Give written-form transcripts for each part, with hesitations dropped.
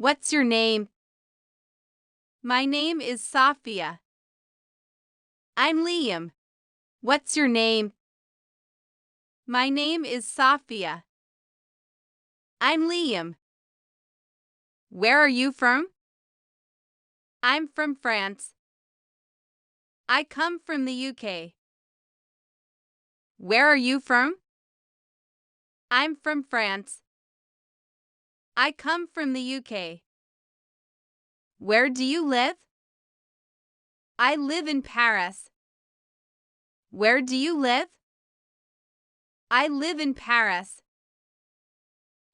What's your name? My name is Sophia. I'm Liam. What's your name? My name is Sophia. I'm Liam. Where are you from? I'm from France. I come from the UK. Where are you from? I'm from France. I come from the UK. Where do you live? I live in Paris. Where do you live? I live in Paris.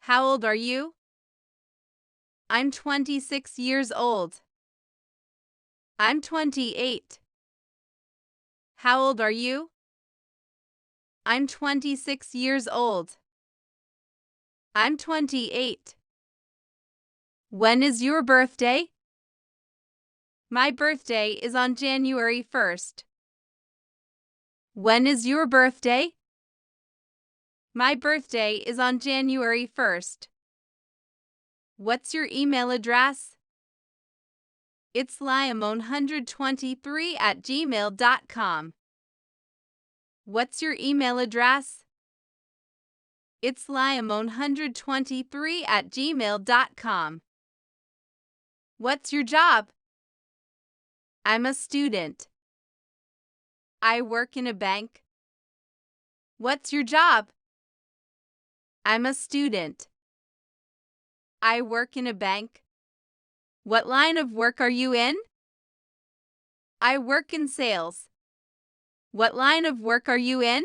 How old are you? I'm 26 years old. I'm 28. How old are you? I'm 26 years old. I'm 28. When is your birthday? My birthday is on January 1st. When is your birthday? My birthday is on January 1st. What's your email address? It's liam123@gmail.com. What's your email address? It's liam123@gmail.com. What's your job? I'm a student. I work in a bank. What's your job? I'm a student. I work in a bank. What line of work are you in? I work in sales. What line of work are you in?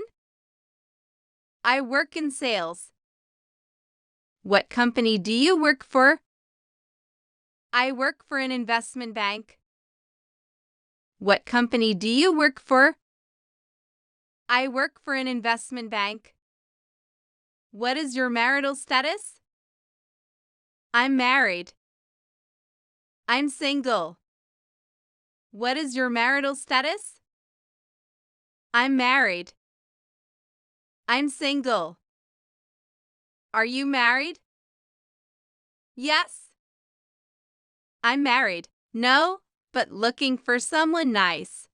I work in sales. What company do you work for? I work for an investment bank. What company do you work for? I work for an investment bank. What is your marital status? I'm married. I'm single. What is your marital status? I'm married. I'm single. Are you married? Yes. I'm married. No, but looking for someone nice.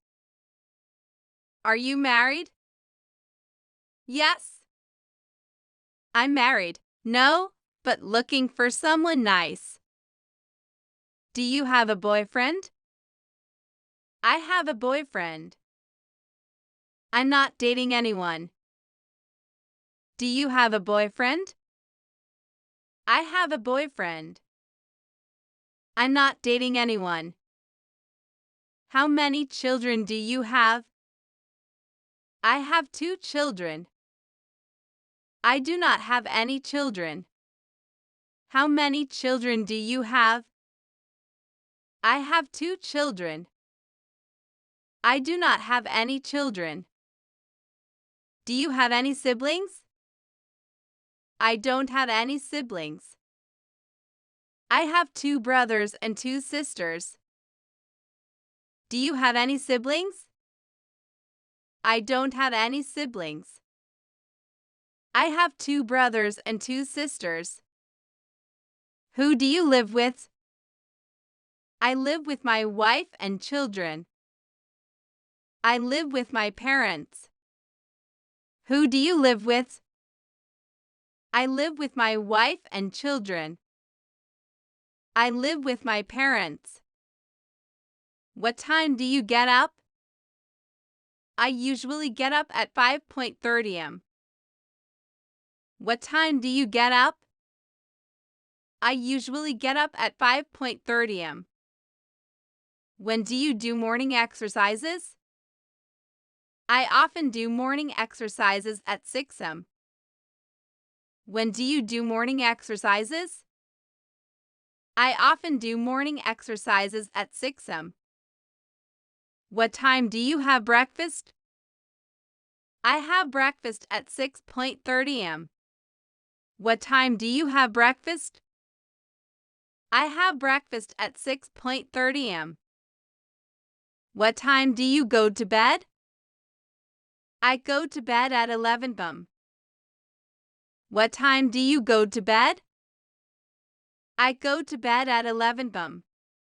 Are you married? Yes. I'm married. No, but looking for someone nice. Do you have a boyfriend? I have a boyfriend. I'm not dating anyone. Do you have a boyfriend? I have a boyfriend. I'm not dating anyone. How many children do you have? I have 2 children. I do not have any children. How many children do you have? I have 2 children. I do not have any children. Do you have any siblings? I don't have any siblings. I have 2 brothers and 2 sisters. Do you have any siblings? I don't have any siblings. I have 2 brothers and 2 sisters. Who do you live with? I live with my wife and children. I live with my parents. Who do you live with? I live with my wife and children. I live with my parents. What time do you get up? I usually get up at 5:30 am. What time do you get up? I usually get up at 5:30 am. When do you do morning exercises? I often do morning exercises at 6 am. When do you do morning exercises? I often do morning exercises at 6 am. What time do you have breakfast? I have breakfast at 6:30 am. What time do you have breakfast? I have breakfast at 6:30 am. What time do you go to bed? I go to bed at 11 am. What time do you go to bed? I go to bed at 11 p.m.